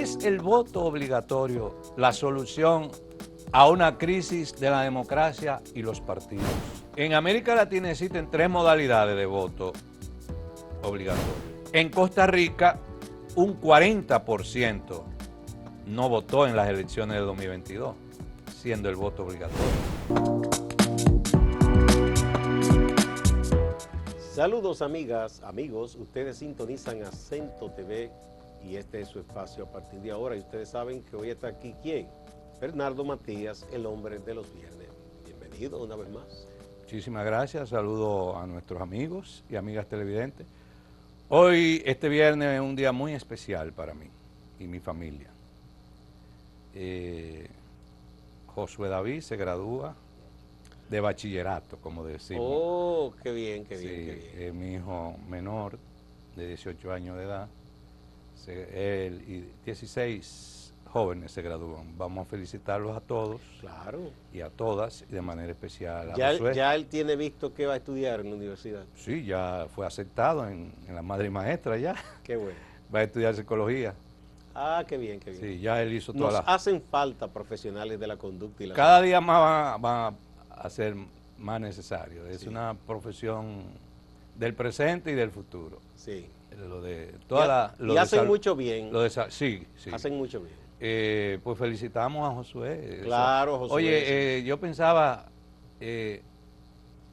¿Es el voto obligatorio la solución a una crisis de la democracia y los partidos? En América Latina existen tres modalidades de voto obligatorio. En Costa Rica, un 40% no votó en las elecciones de 2022, siendo el voto obligatorio. Saludos amigas, amigos, ustedes sintonizan Acento TV y este es su espacio a partir de ahora y ustedes saben que hoy está aquí ¿quién? Bernardo Matías, el hombre de los viernes. Bienvenido una vez más. Muchísimas gracias, saludo a nuestros amigos y amigas televidentes. Hoy, este viernes, es un día muy especial para mí y mi familia. Josué David se gradúa de bachillerato, como decimos. Oh, qué bien, qué Sí, bien, qué bien. mi hijo menor, de 18 años de edad, él y 16 jóvenes se gradúan. Vamos a felicitarlos a todos. Claro. Y a todas, y de manera especial a Ya, Josué. ya él tiene visto que va a estudiar en la universidad. Sí, ya fue aceptado en la madre y maestra ya. Qué bueno. Va a estudiar psicología. Ah, qué bien, qué bien. Sí, ya él hizo Nos todas las... hacen falta profesionales de la conducta y la Cada día más va a ser más necesario. Es Sí. una profesión del presente y del futuro. Sí. Lo de toda y hacen mucho bien. Sí, sí. Hacen mucho bien. Pues felicitamos a Josué. Claro, Josué. Oye, yo pensaba,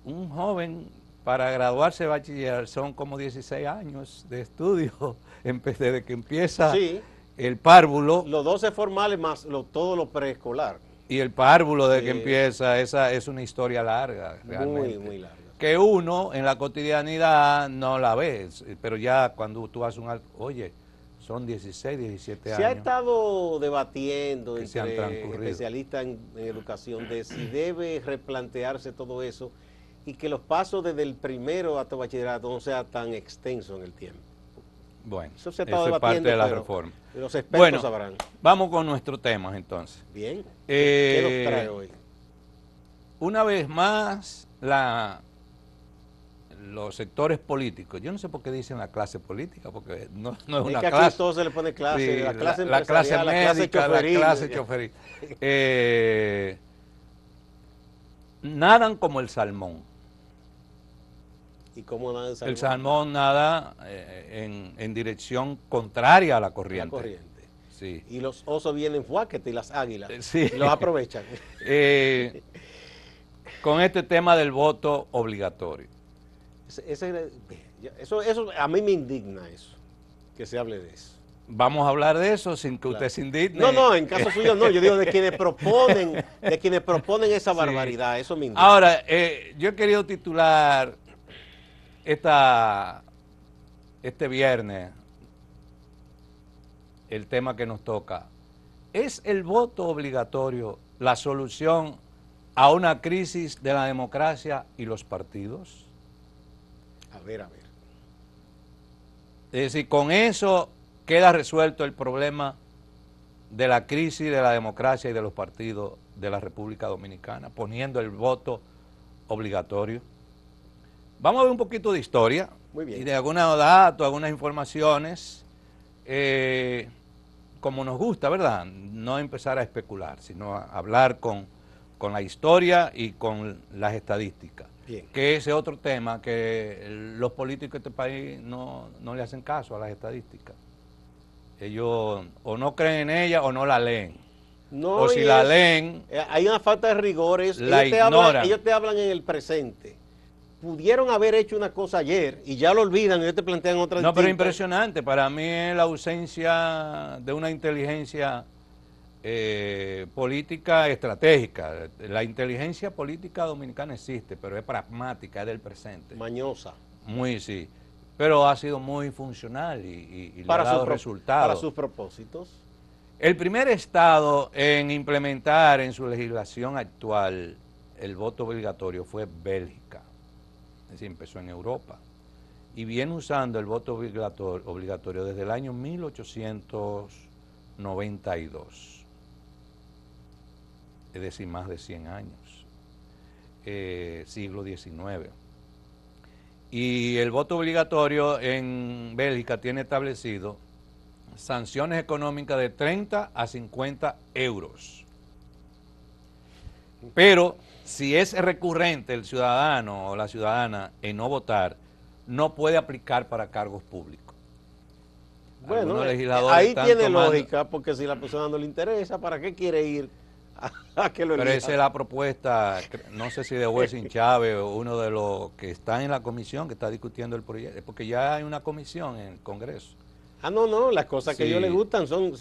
un joven para graduarse de bachiller son como 16 años de estudio, desde que empieza Sí. el párvulo. Los 12 formales más todo lo preescolar. Y el párvulo de que empieza, esa es una historia larga, realmente. Muy, muy larga. Que uno en la cotidianidad no la ve, pero ya cuando tú haces oye, son 16, 17 años. Se ha estado debatiendo entre especialistas en educación de si debe replantearse todo eso y que los pasos desde el primero hasta el bachillerato no sea tan extenso en el tiempo. Bueno, eso se ha estado es parte de la reforma. Los expertos sabrán. Vamos con nuestro tema entonces. Bien. ¿Qué nos trae hoy? Una vez más, los sectores políticos, yo no sé por qué dicen la clase política, porque no es una que clase. Aquí todo se le pone clase, Sí, la clase la clase médica, la clase choferil. Nadan como el salmón. ¿Y cómo nada el salmón? El salmón nada en dirección contraria a la corriente. La corriente. Sí. Y los osos vienen fuáquete y las águilas. Sí. Y los aprovechan. Con este tema del voto obligatorio. Eso a mí me indigna eso, que se hable de eso. Vamos a hablar de eso sin que usted se indigne. No, en caso suyo no, yo digo de quienes proponen esa barbaridad, eso me indigna. Ahora, yo he querido titular este viernes el tema que nos toca. ¿Es el voto obligatorio la solución a una crisis de la democracia y los partidos? A ver. Es decir, con eso queda resuelto el problema de la crisis de la democracia y de los partidos de la República Dominicana, poniendo el voto obligatorio. Vamos a ver un poquito de historia. Muy bien. Y de algunos datos, algunas informaciones, como nos gusta, ¿verdad? No empezar a especular, sino a hablar con la historia y con las estadísticas. Bien. Que ese es otro tema que los políticos de este país no le hacen caso a las estadísticas. Ellos o no creen en ellas o no la leen. No, o si la leen, hay una falta de rigores. La ignoran. Ellos te hablan en el presente. Pudieron haber hecho una cosa ayer y ya lo olvidan y ellos te plantean otra. No, pero impresionante. Para mí es la ausencia de una inteligencia política estratégica. La inteligencia política dominicana existe, pero es pragmática, es del presente. Mañosa. Muy, sí. Pero ha sido muy funcional y le ha dado resultados. Para sus propósitos. El primer estado en implementar en su legislación actual el voto obligatorio fue Bélgica. Es decir, empezó en Europa. Y viene usando el voto obligatorio desde el año 1892. Es decir, más de 100 años, siglo XIX. Y el voto obligatorio en Bélgica tiene establecido sanciones económicas de 30 a 50 euros. Pero si es recurrente el ciudadano o la ciudadana en no votar, no puede aplicar para cargos públicos. Bueno, Algunos legisladores ahí están tiene tomando, lógica, porque si la persona no le interesa, ¿para qué quiere ir a que lo pero elija? esa es la propuesta, no sé si de Wessing Chávez o uno de los que están en la comisión que está discutiendo el proyecto, porque ya hay una comisión en el Congreso. Ah, no, las cosas que a ellos les Sí, gustan son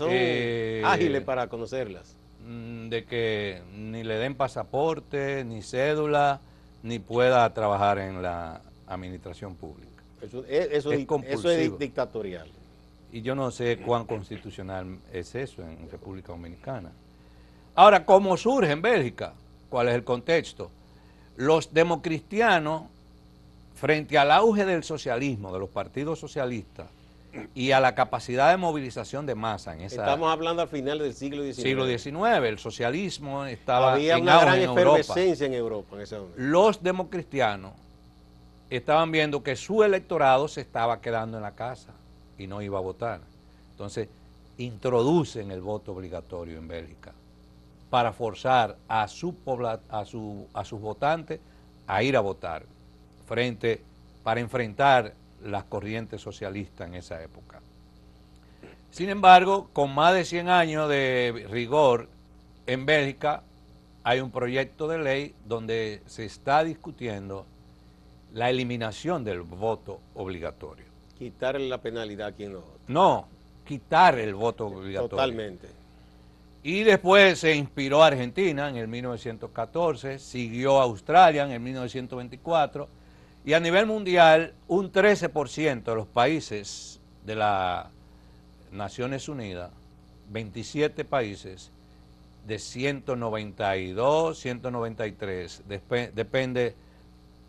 ágiles para conocerlas. de que ni le den pasaporte, ni cédula, ni pueda trabajar en la administración pública. Eso Es es compulsivo. dictatorial. Y yo no sé cuán constitucional es eso en República Dominicana. Ahora, ¿cómo surge en Bélgica? ¿Cuál es el contexto? Los democristianos, frente al auge del socialismo, de los partidos socialistas, y a la capacidad de movilización de masa en esa Estamos hablando al final del siglo XIX. siglo XIX, el socialismo estaba Había en una gran auge en Europa. efervescencia en Europa en ese momento. Los democristianos estaban viendo que su electorado se estaba quedando en la casa y no iba a votar. Entonces, introducen el voto obligatorio en Bélgica para forzar a sus votantes a ir a votar para enfrentar las corrientes socialistas en esa época. Sin embargo, con más de 100 años de rigor, en Bélgica hay un proyecto de ley donde se está discutiendo la eliminación del voto obligatorio. Quitarle la penalidad a quien lo vota. No, quitar el voto obligatorio. Totalmente. Y después se inspiró a Argentina en el 1914, siguió a Australia en el 1924, y a nivel mundial un 13% de los países de las Naciones Unidas, 27 países de 192, 193, depende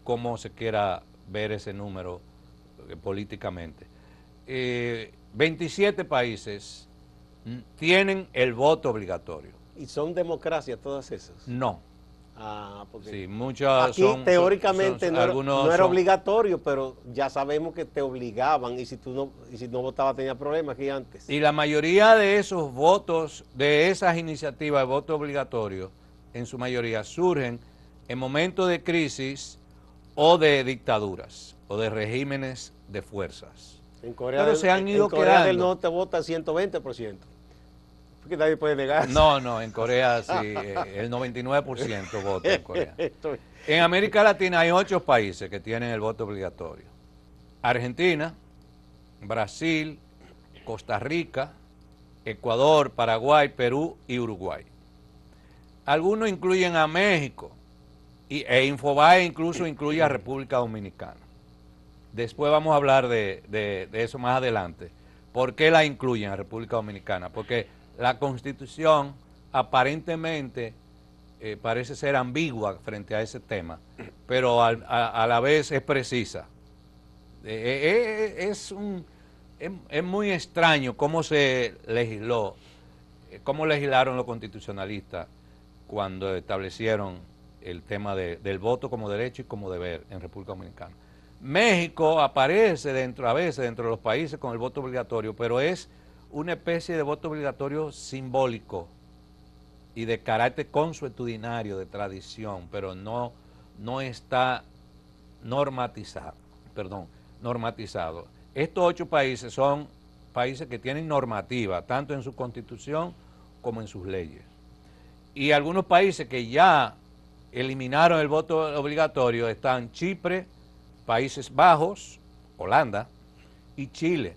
cómo se quiera ver ese número políticamente. 27 países tienen el voto obligatorio. ¿Y son democracias todas esas? No. Ah, porque Sí, muchas aquí son, teóricamente son, no era obligatorio, pero ya sabemos que te obligaban y si no votabas tenías problemas aquí antes. Y la mayoría de esos votos, de esas iniciativas de voto obligatorio, en su mayoría surgen en momentos de crisis o de dictaduras o de regímenes de fuerzas. En Corea, pero se han ido en Corea del quedando. Norte vota 120%. Porque nadie puede negar. No, en Corea sí, el 99% vota en Corea. En América Latina hay 8 países que tienen el voto obligatorio. Argentina, Brasil, Costa Rica, Ecuador, Paraguay, Perú y Uruguay. Algunos incluyen a México e Infobae incluso incluye a República Dominicana. Después vamos a hablar de eso más adelante. ¿Por qué la incluyen a República Dominicana? Porque la Constitución aparentemente parece ser ambigua frente a ese tema, pero a la vez es precisa. Es muy extraño cómo se legisló, cómo legislaron los constitucionalistas cuando establecieron el tema del voto como derecho y como deber en República Dominicana. México aparece a veces dentro de los países con el voto obligatorio, pero es una especie de voto obligatorio simbólico y de carácter consuetudinario, de tradición, pero no está normatizado. Estos 8 países son países que tienen normativa, tanto en su constitución como en sus leyes. Y algunos países que ya eliminaron el voto obligatorio están Chipre, Países Bajos, Holanda y Chile.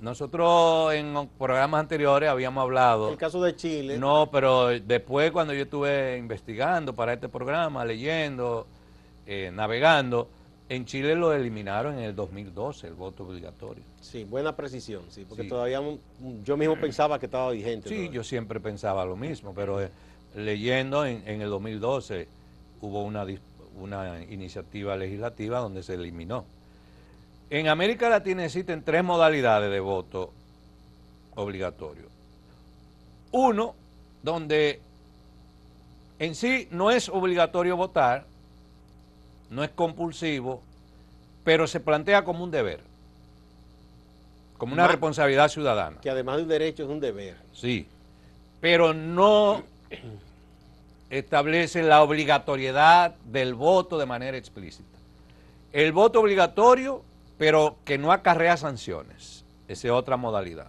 Nosotros en programas anteriores habíamos hablado... El caso de Chile. No, pero después cuando yo estuve investigando para este programa, leyendo, navegando, en Chile lo eliminaron en el 2012, el voto obligatorio. Sí, buena precisión, sí, porque Sí. todavía yo mismo pensaba que estaba vigente. Sí, todavía. yo siempre pensaba lo mismo, pero leyendo en el 2012 hubo una iniciativa legislativa donde se eliminó. En América Latina existen 3 modalidades de voto obligatorio. Uno, donde en sí no es obligatorio votar, no es compulsivo, pero se plantea como un deber. como una responsabilidad ciudadana. Que además de un derecho es un deber. Sí, pero no establece la obligatoriedad del voto de manera explícita. El voto obligatorio, pero que no acarrea sanciones. Esa es otra modalidad.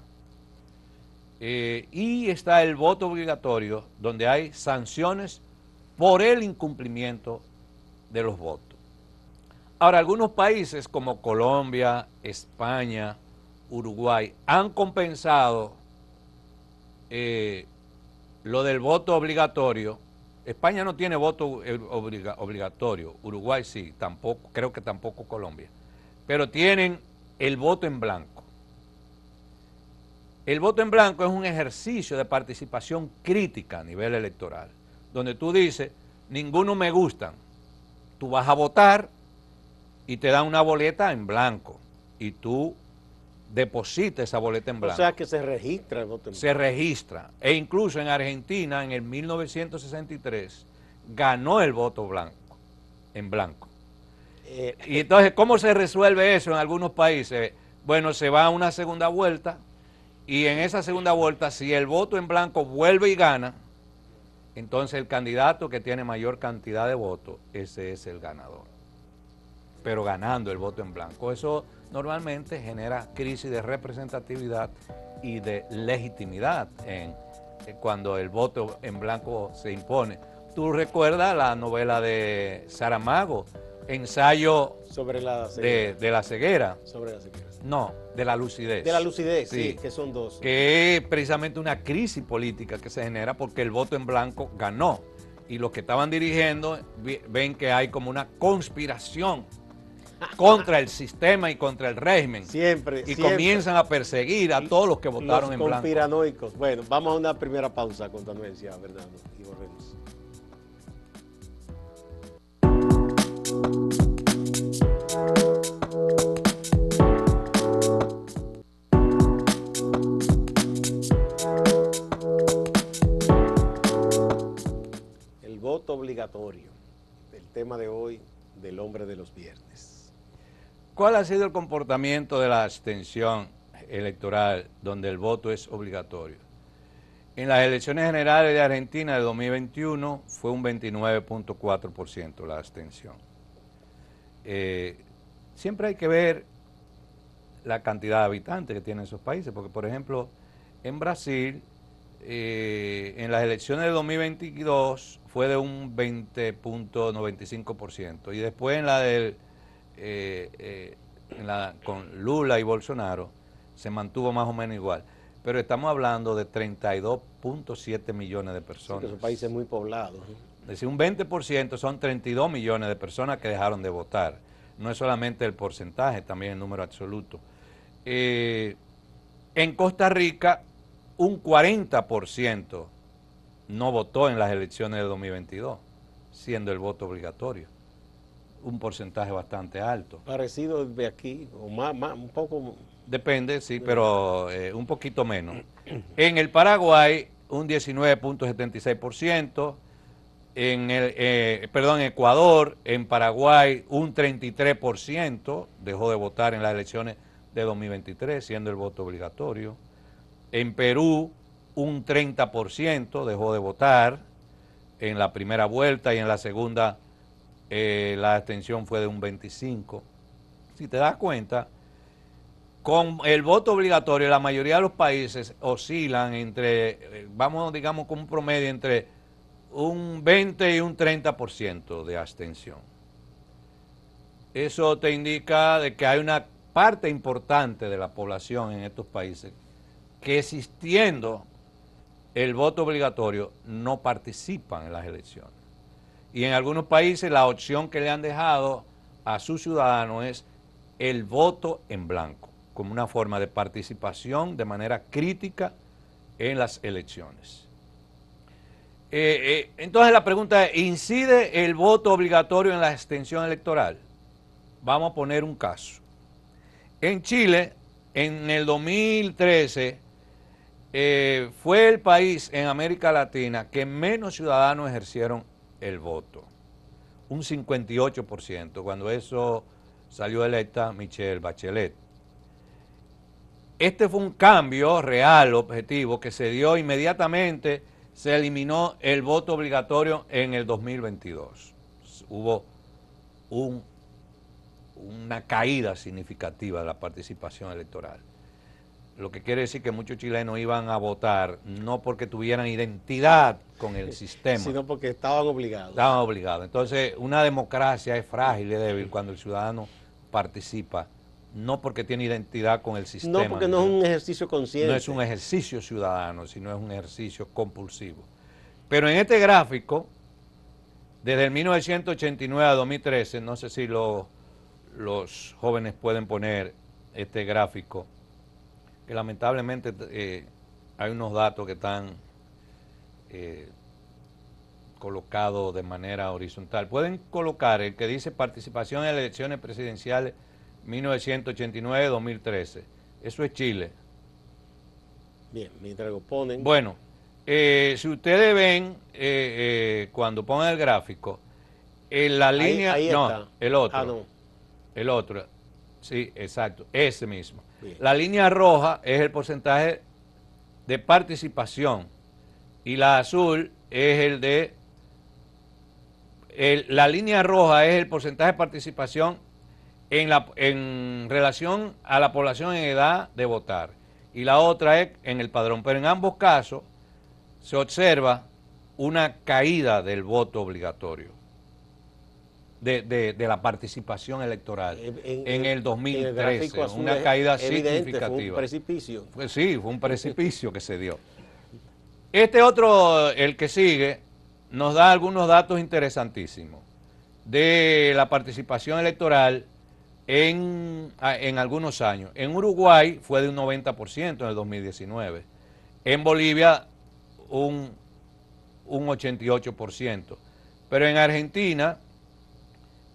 Y está el voto obligatorio, donde hay sanciones por el incumplimiento de los votos. Ahora, algunos países como Colombia, España, Uruguay han compensado lo del voto obligatorio. España no tiene voto obligatorio, Uruguay sí, tampoco, creo que tampoco Colombia, pero tienen el voto en blanco. El voto en blanco es un ejercicio de participación crítica a nivel electoral, donde tú dices, ninguno me gustan, tú vas a votar y te dan una boleta en blanco y tú depositas esa boleta en blanco. O sea que se registra el voto en blanco. Se registra. E incluso en Argentina, en el 1963, ganó el voto blanco, en blanco. Y entonces, ¿cómo se resuelve eso en algunos países? Bueno, se va a una segunda vuelta y en esa segunda vuelta, si el voto en blanco vuelve y gana, entonces el candidato que tiene mayor cantidad de votos, ese es el ganador. Pero ganando el voto en blanco. Eso normalmente genera crisis de representatividad y de legitimidad cuando el voto en blanco se impone. ¿Tú recuerdas la novela de Saramago, Ensayo sobre la ceguera? de la ceguera? Sobre la ceguera. No, de la lucidez. De la lucidez, sí, que son dos. Que es precisamente una crisis política que se genera porque el voto en blanco ganó. Y los que estaban dirigiendo ven que hay como una conspiración contra el sistema y contra el régimen. Siempre. Comienzan a perseguir a todos los que votaron en blanco. Los conspiranoicos. Bueno, vamos a una primera pausa con tu anuencia, Bernardo, y volvemos. El voto obligatorio, el tema de hoy del hombre de los viernes. ¿Cuál ha sido el comportamiento de la abstención electoral donde el voto es obligatorio? En las elecciones generales de Argentina de 2021 fue un 29.4% la abstención. Siempre hay que ver la cantidad de habitantes que tienen esos países, porque por ejemplo en Brasil en las elecciones de 2022 fue de un 20.95% y después en la del con Lula y Bolsonaro se mantuvo más o menos igual, pero estamos hablando de 32.7 millones de personas. Sí, que son países muy poblados. Es decir, un 20% son 32 millones de personas que dejaron de votar. No es solamente el porcentaje, también el número absoluto. En Costa Rica, un 40% no votó en las elecciones de 2022, siendo el voto obligatorio. Un porcentaje bastante alto. Parecido de aquí, o más, un poco. Depende, sí, pero un poquito menos. En el Paraguay, un 19.76%. En Ecuador, en Paraguay, un 33% dejó de votar en las elecciones de 2023, siendo el voto obligatorio. En Perú, un 30% dejó de votar en la primera vuelta y en la segunda la abstención fue de un 25%. Si te das cuenta, con el voto obligatorio la mayoría de los países oscilan entre, vamos digamos con un promedio entre un 20 y un 30% de abstención. Eso te indica de que hay una parte importante de la población en estos países que existiendo el voto obligatorio no participan en las elecciones. Y en algunos países la opción que le han dejado a sus ciudadanos es el voto en blanco, como una forma de participación de manera crítica en las elecciones. Entonces la pregunta es, ¿incide el voto obligatorio en la abstención electoral? Vamos a poner un caso. En Chile, en el 2013, fue el país en América Latina que menos ciudadanos ejercieron el voto, un 58%, cuando eso salió electa Michelle Bachelet. este fue un cambio real, objetivo, que se dio inmediatamente, se eliminó el voto obligatorio en el 2022. Hubo una caída significativa de la participación electoral. Lo que quiere decir que muchos chilenos iban a votar no porque tuvieran identidad con el sistema, sino porque estaban obligados. Estaban obligados. Entonces, una democracia es frágil y débil cuando el ciudadano participa, no porque tiene identidad con el sistema. No, porque no es un ejercicio consciente. No es un ejercicio ciudadano, sino es un ejercicio compulsivo. Pero en este gráfico, desde el 1989 a 2013, no sé si los jóvenes pueden poner este gráfico, que lamentablemente hay unos datos que están colocados de manera horizontal. Pueden colocar el que dice participación en elecciones presidenciales 1989-2013. Eso es Chile. Bien, mientras lo ponen. Bueno, si ustedes ven, cuando pongan el gráfico, en la línea... Ahí no, está. el otro. No. El otro. Sí, exacto, ese mismo. Bien. La línea roja es el porcentaje de participación y la azul es el de... la línea roja es el porcentaje de participación en relación a la población en edad de votar y la otra es en el padrón, pero en ambos casos se observa una caída del voto obligatorio, de la participación electoral en el 2013, una caída significativa. Fue un precipicio. Pues sí, fue un precipicio que se dio. Este otro, el que sigue, nos da algunos datos interesantísimos de la participación electoral en algunos años. En Uruguay fue de un 90% en el 2019. En Bolivia un 88%. Pero en Argentina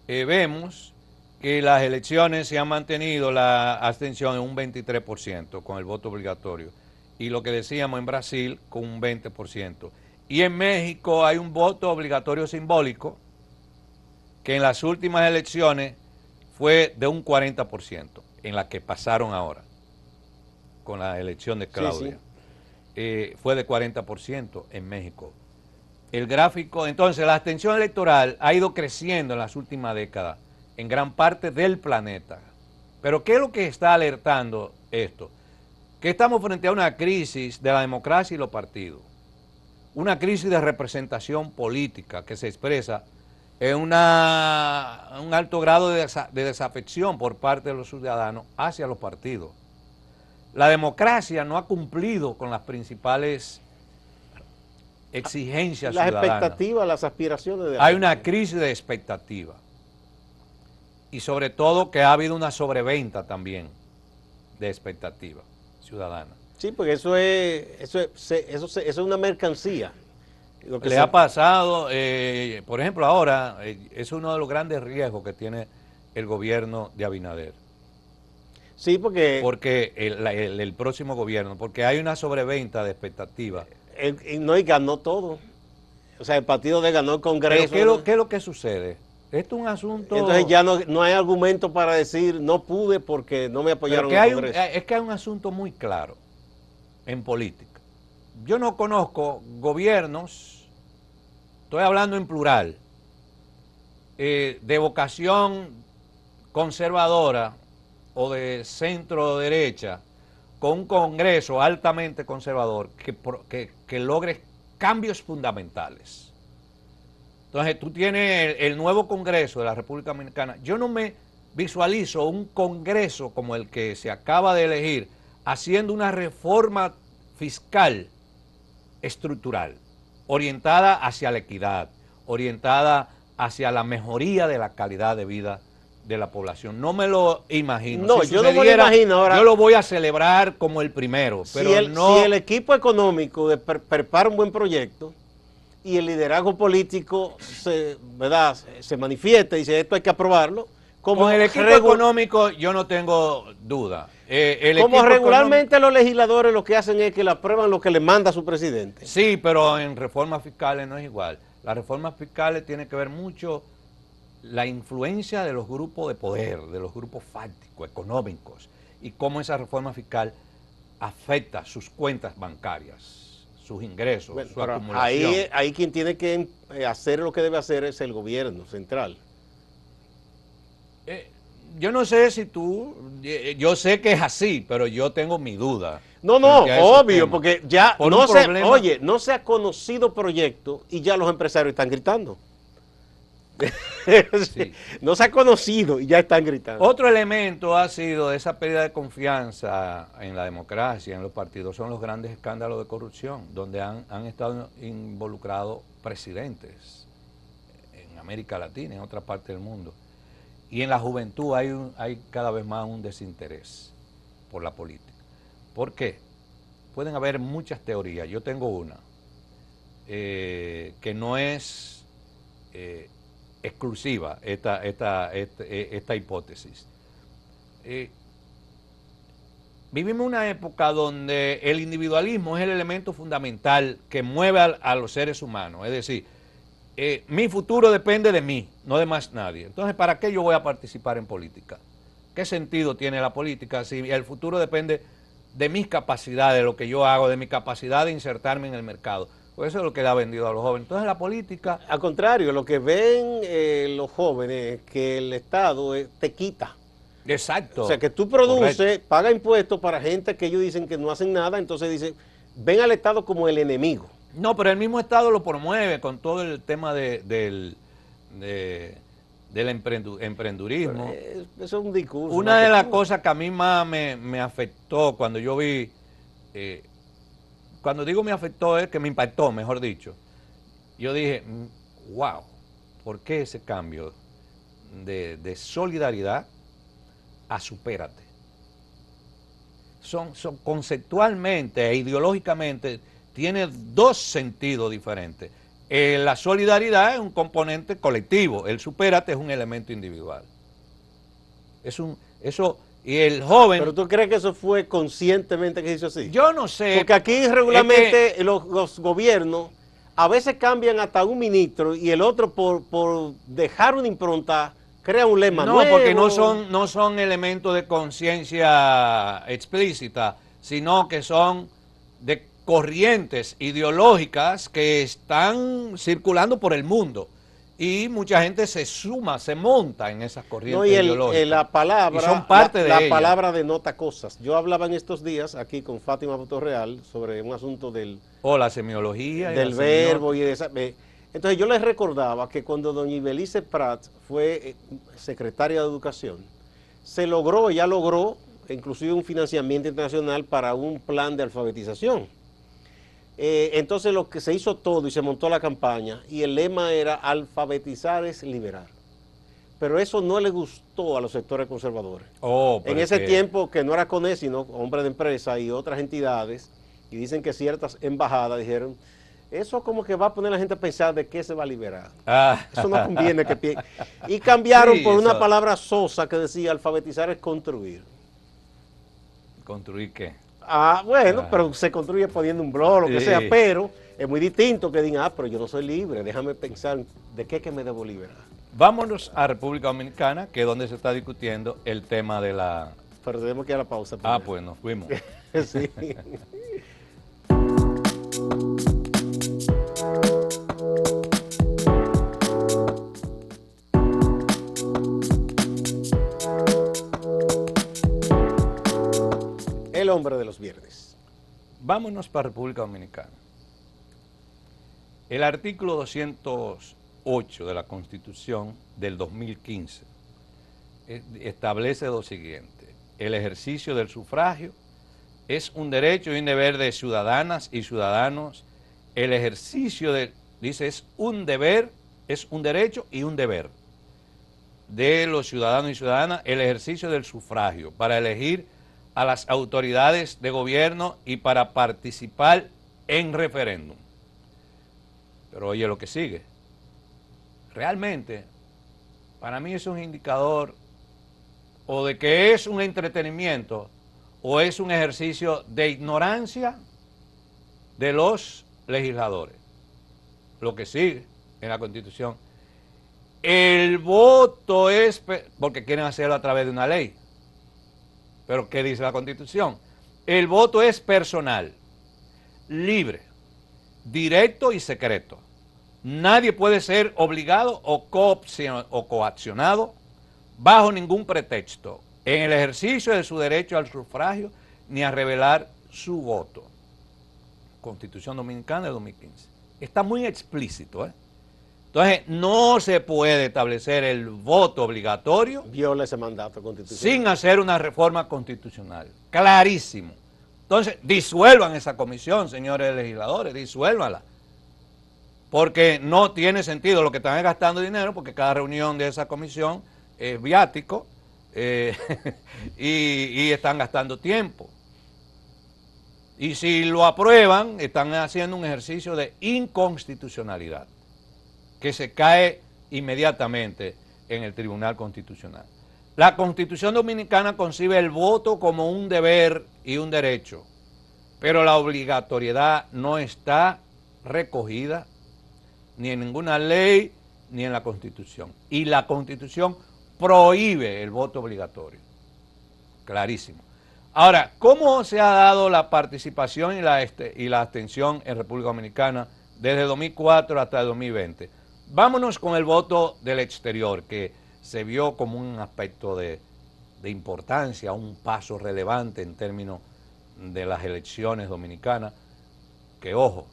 vemos que las elecciones se han mantenido la abstención en un 23% con el voto obligatorio. Y lo que decíamos en Brasil con un 20%. Y en México hay un voto obligatorio simbólico que en las últimas elecciones fue de un 40%, en la que pasaron ahora, con la elección de Claudia. Sí. Fue de 40% en México. El gráfico, entonces, la abstención electoral ha ido creciendo en las últimas décadas en gran parte del planeta. Pero ¿qué es lo que está alertando esto? Que estamos frente a una crisis de la democracia y los partidos. Una crisis de representación política que se expresa en un alto grado de desafección por parte de los ciudadanos hacia los partidos. La democracia no ha cumplido con las principales exigencias ciudadanas. Las expectativas, las aspiraciones. Hay una crisis de expectativa. Y sobre todo que ha habido una sobreventa también de expectativa ciudadana. Sí, porque eso es una mercancía. Lo que le ha pasado, por ejemplo, ahora, es uno de los grandes riesgos que tiene el gobierno de Abinader. Sí, porque el próximo gobierno, porque hay una sobreventa de expectativas. No, y ganó todo. O sea, el partido de ganó el Congreso. Pero ¿qué es lo que sucede? Esto es un asunto... Entonces ya no hay argumento para decir no pude porque no me apoyaron en el Congreso. Es que hay un asunto muy claro en política. Yo no conozco gobiernos, estoy hablando en plural, de vocación conservadora o de centro derecha, con un Congreso altamente conservador que logre cambios fundamentales. Entonces tú tienes el nuevo Congreso de la República Dominicana. Yo no me visualizo un Congreso como el que se acaba de elegir haciendo una reforma fiscal estructural, orientada hacia la equidad, orientada hacia la mejoría de la calidad de vida de la población. No me lo imagino. No, yo no me lo imagino ahora. Yo lo voy a celebrar como el primero, pero si el equipo económico prepara un buen proyecto y el liderazgo político se manifiesta y dice esto hay que aprobarlo. Con el equipo económico yo no tengo duda. Como regularmente los legisladores lo que hacen es que le aprueban lo que le manda su presidente. Sí, pero en reformas fiscales no es igual. Las reformas fiscales tienen que ver mucho la influencia de los grupos de poder, de los grupos fácticos, económicos, y cómo esa reforma fiscal afecta sus cuentas bancarias, sus ingresos, Bueno, su pero acumulación. ahí quien tiene que hacer lo que debe hacer es el gobierno central. Yo no sé si tú, yo sé que es así, pero yo tengo mi duda No, frente a ese obvio, tema. porque ya Por un problema, oye, no se ha conocido proyecto y ya los empresarios están gritando. sí. No se ha conocido y ya están gritando. Otro elemento ha sido esa pérdida de confianza en la democracia, en los partidos, son los grandes escándalos de corrupción, donde han estado involucrados presidentes en América Latina, en otra parte del mundo. Y en la juventud hay cada vez más un desinterés por la política. ¿Por qué? Pueden haber muchas teorías. Yo tengo una, que no es exclusiva, esta hipótesis. Vivimos una época donde el individualismo es el elemento fundamental que mueve a los seres humanos. Es decir, mi futuro depende de mí, no de más nadie. Entonces, ¿para qué yo voy a participar en política? ¿Qué sentido tiene la política si el futuro depende de mis capacidades, de lo que yo hago, de mi capacidad de insertarme en el mercado? Pues eso es lo que le ha vendido a los jóvenes. Entonces, la política... Al contrario, lo que ven los jóvenes es que el Estado te quita. Exacto. O sea, que tú produces, correcto. paga impuestos para gente que ellos dicen que no hacen nada, entonces dicen, ven al Estado como el enemigo. No, pero el mismo Estado lo promueve con todo el tema del emprendurismo. Eso es un discurso. Una de las cosas que a mí más me afectó cuando yo vi, cuando digo me afectó es que me impactó, mejor dicho. Yo dije, wow, ¿por qué ese cambio de solidaridad a supérate? Son conceptualmente e ideológicamente tiene dos sentidos diferentes. La solidaridad es un componente colectivo, el supérate es un elemento individual. Y el joven... ¿Pero tú crees que eso fue conscientemente que se hizo así? Yo no sé. Porque aquí regularmente los gobiernos a veces cambian hasta un ministro y el otro por dejar una impronta crea un lema nuevo. No, porque no son elementos de conciencia explícita, sino que son de corrientes ideológicas que están circulando por el mundo. Y mucha gente se monta en esas corrientes ideológicas. La palabra, y son parte la de palabra denota cosas. Yo hablaba en estos días aquí con Fátima Real sobre un asunto la semiología. Del verbo y de esa... Entonces yo les recordaba que cuando doña Ibelice Prat fue secretaria de Educación, ella logró inclusive un financiamiento internacional para un plan de alfabetización. Entonces lo que se hizo todo y se montó la campaña y el lema era alfabetizar es liberar. Pero eso no le gustó a los sectores conservadores. En ese tiempo que no era CONES, sino Hombre de Empresa y otras entidades, y dicen que ciertas embajadas dijeron, eso como que va a poner a la gente a pensar de qué se va a liberar. Eso no conviene que y cambiaron por una palabra sosa que decía alfabetizar es construir. ¿Construir qué? Bueno, pero se construye poniendo un blog, lo que sea, pero es muy distinto que digan, pero yo no soy libre, déjame pensar de qué que me debo liberar. Vámonos a República Dominicana, que es donde se está discutiendo el tema de la... Pero tenemos que ir a la pausa. Primero. Pues nos fuimos. Sí. El hombre de los viernes. Vámonos para República Dominicana. El artículo 208 de la Constitución del 2015 establece lo siguiente: el ejercicio del sufragio es un derecho y un deber de ciudadanas y ciudadanos. El ejercicio dice, es un deber, es un derecho y un deber de los ciudadanos y ciudadanas, el ejercicio del sufragio para elegir a las autoridades de gobierno y para participar en referéndum. Pero oye lo que sigue. Realmente, para mí es un indicador o de que es un entretenimiento o es un ejercicio de ignorancia de los legisladores. Lo que sigue en la Constitución. El voto es porque quieren hacerlo a través de una ley. Pero ¿qué dice la Constitución? El voto es personal, libre, directo y secreto. Nadie puede ser obligado o coaccionado bajo ningún pretexto en el ejercicio de su derecho al sufragio ni a revelar su voto. Constitución Dominicana de 2015. Está muy explícito, ¿eh? Entonces, no se puede establecer el voto obligatorio Viola ese mandato constitucional. sin hacer una reforma constitucional. Clarísimo. Entonces, disuelvan esa comisión, señores legisladores, disuélvanla. Porque no tiene sentido lo que están gastando dinero, porque cada reunión de esa comisión es viático y están gastando tiempo. Y si lo aprueban, están haciendo un ejercicio de inconstitucionalidad, que se cae inmediatamente en el Tribunal Constitucional. La Constitución Dominicana concibe el voto como un deber y un derecho, pero la obligatoriedad no está recogida ni en ninguna ley ni en la Constitución. Y la Constitución prohíbe el voto obligatorio. Clarísimo. Ahora, ¿cómo se ha dado la participación y la abstención en República Dominicana desde 2004 hasta el 2020? Vámonos con el voto del exterior, que se vio como un aspecto de importancia, un paso relevante en términos de las elecciones dominicanas, que ojo,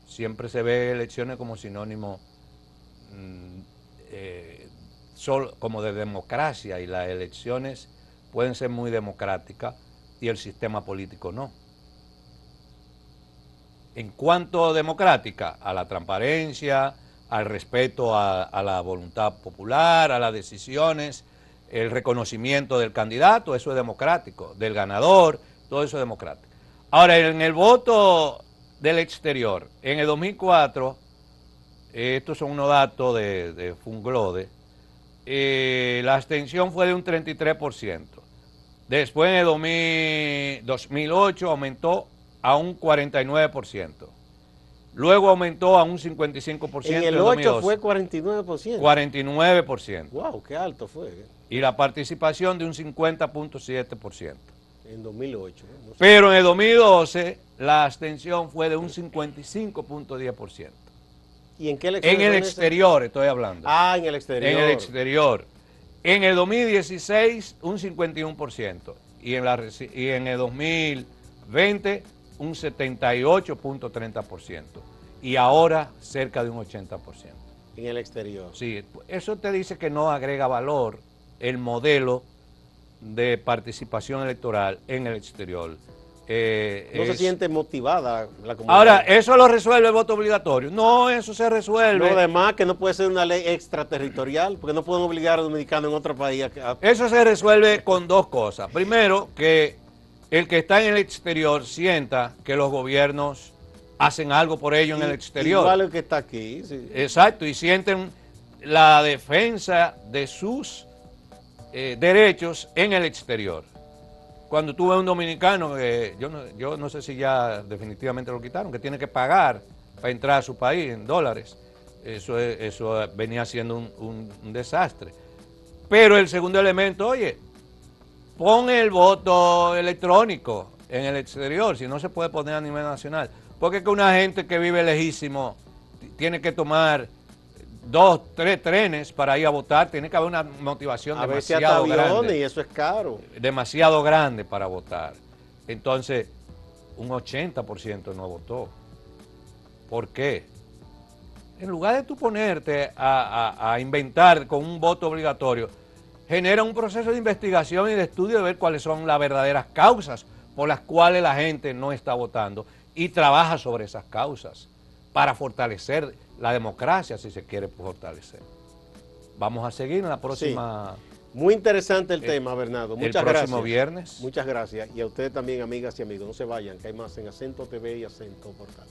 siempre se ve elecciones como sinónimo solo como de democracia, y las elecciones pueden ser muy democráticas y el sistema político no. En cuanto a democrática, a la transparencia, al respeto a la voluntad popular, a las decisiones, el reconocimiento del candidato, eso es democrático, del ganador, todo eso es democrático. Ahora, en el voto del exterior, en el 2004, estos son unos datos de Funglode, la abstención fue de un 33%. Después, en el 2008, aumentó a un 49%. Luego aumentó a un 55%. En el 8 fue 49%. 49%. Wow, qué alto fue. Y la participación de un 50.7%. En 2008. No sé. Pero en el 2012 la abstención fue de un 55.10%. ¿Y en qué elección? En el exterior estoy hablando. Ah, en el exterior. En el exterior. En el 2016 un 51%. Y en el 2020 un 78.30%. Y ahora cerca de un 80%. En el exterior. Sí, eso te dice que no agrega valor el modelo de participación electoral en el exterior. No se siente motivada la comunidad. Ahora, ¿eso lo resuelve el voto obligatorio? No, eso se resuelve. Lo demás, que no puede ser una ley extraterritorial, porque no pueden obligar a los dominicanos en otro país a... Eso se resuelve con dos cosas. Primero, que el que está en el exterior sienta que los gobiernos hacen algo por ellos en el exterior. Igual el que está aquí. Sí. Exacto, y sienten la defensa de sus derechos en el exterior. Cuando tú ves un dominicano, yo no sé si ya definitivamente lo quitaron, que tiene que pagar para entrar a su país en dólares, eso venía siendo un desastre. Pero el segundo elemento, oye, pon el voto electrónico en el exterior, si no se puede poner a nivel nacional. Porque es que una gente que vive lejísimo tiene que tomar 2, 3 trenes para ir a votar, tiene que haber una motivación a demasiado veces hasta aviones, grande. y eso es caro. Demasiado grande para votar. Entonces, un 80% no votó. ¿Por qué? En lugar de tú ponerte a inventar con un voto obligatorio, genera un proceso de investigación y de estudio de ver cuáles son las verdaderas causas por las cuales la gente no está votando, y trabaja sobre esas causas para fortalecer la democracia, si se quiere fortalecer. Vamos a seguir en la próxima... Sí. Muy interesante el tema, Bernardo. Muchas gracias. El próximo viernes. Muchas gracias. Y a ustedes también, amigas y amigos. No se vayan, que hay más en Acento TV y Acento Portal.